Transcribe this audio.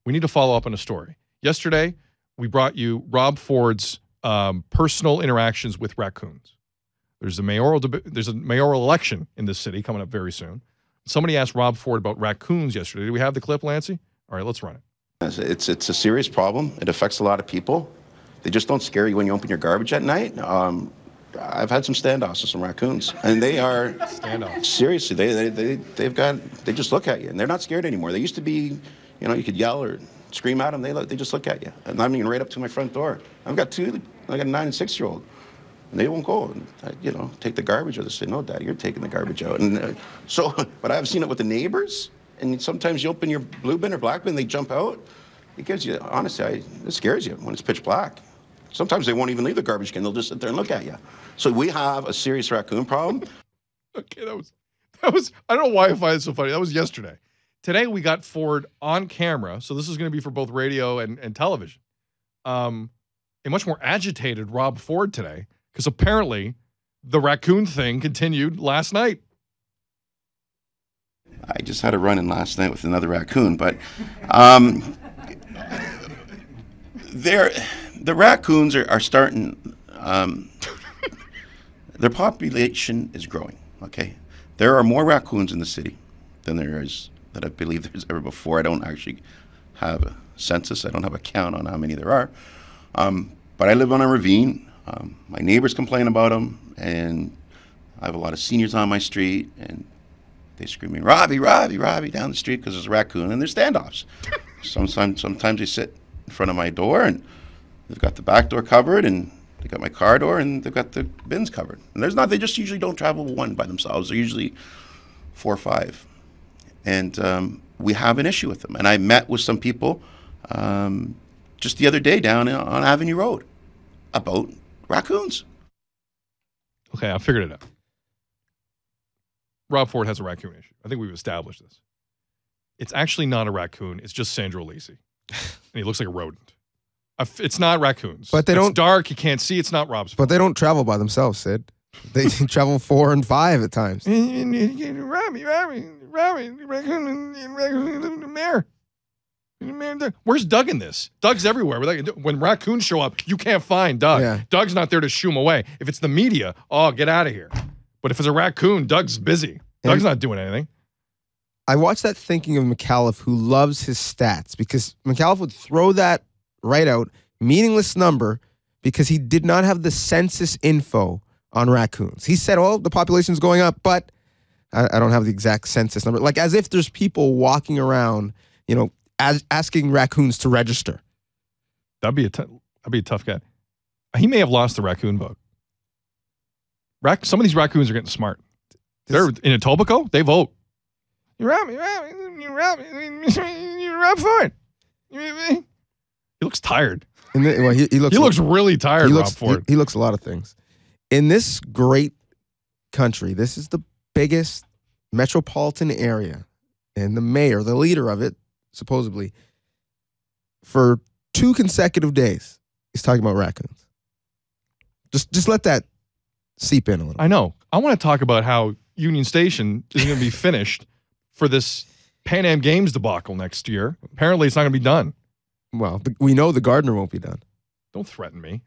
we need to follow up on a story. Yesterday, we brought you Rob Ford's personal interactions with raccoons. There's a mayoral election in this city coming up very soon. Somebody asked Rob Ford about raccoons yesterday. Do we have the clip, Lancey? All right, let's run it. It's a serious problem. It affects a lot of people. They just don't scare you when you open your garbage at night. I've had some standoffs with some raccoons, and they are standoffs. Seriously, they just look at you, and they're not scared anymore. They used to be, you could yell or scream at them. They just look at you, and I'm even right up to my front door. I've got two. I got a 9 and 6-year-old, and they won't go. And, take the garbage out. They say, "No, Dad, you're taking the garbage out." And but I've seen it with the neighbors, and sometimes you open your blue bin or black bin, they jump out. It gives you, honestly, it scares you when it's pitch black. Sometimes they won't even leave the garbage can. They'll just sit there and look at you. So we have a serious raccoon problem. Okay, that was. I don't know why I find it so funny. That was yesterday. Today we got Ford on camera, so this is going to be for both radio and television. A much more agitated Rob Ford today, because apparently the raccoon thing continued last night. I just had a run-in last night with another raccoon, but the raccoons are starting, their population is growing, okay? There are more raccoons in the city than there is, that I believe there's ever before. I don't actually have a census. I don't have a count on how many there are. But I live on a ravine. My neighbors complain about them, and I have a lot of seniors on my street, and they screaming, "Robbie, Robbie, Robbie," down the street because there's a raccoon, and there's standoffs. Sometimes they sit in front of my door, and they've got the back door covered, and they got my car door, and they've got the bins covered. And they just usually don't travel one by themselves. They're usually 4 or 5. And we have an issue with them. And I met with some people just the other day down on Avenue Road about raccoons. Okay, I figured it out. Rob Ford has a raccoon issue. I think we've established this. It's actually not a raccoon. It's just Sandro Lisi. And he looks like a rodent. It's not raccoons. But it's dark. You can't see. It's not Rob's fault. But they don't travel by themselves, Sid. They travel 4 and 5 at times. Robbie, raccoon in the mayor. Where's Doug in this? Doug's everywhere. When raccoons show up, you can't find Doug. Yeah. Doug's not there to shoo him away. If it's the media, get out of here. But if it's a raccoon, Doug's busy. Doug's not doing anything. I watched that thinking of McAuliffe, who loves his stats, because McAuliffe would throw that right out, meaningless number, because he did not have the census info on raccoons. He said, the population's going up, but I don't have the exact census number. Like as if there's people walking around, asking raccoons to register. That'd be a tough guy. He may have lost the raccoon vote. Some of these raccoons are getting smart. They're in Etobicoke, they vote. You rob me, you rob Ford. He looks tired. He looks really tired, Rob Ford. He looks a lot of things. In this great country, this is the biggest metropolitan area, and the mayor, the leader of it, supposedly, for 2 consecutive days, he's talking about raccoons. Just let that seep in a little. I know. I want to talk about how Union Station isn't going to be finished for this Pan Am Games debacle next year. Apparently, it's not going to be done. Well, we know the Gardner won't be done. Don't threaten me.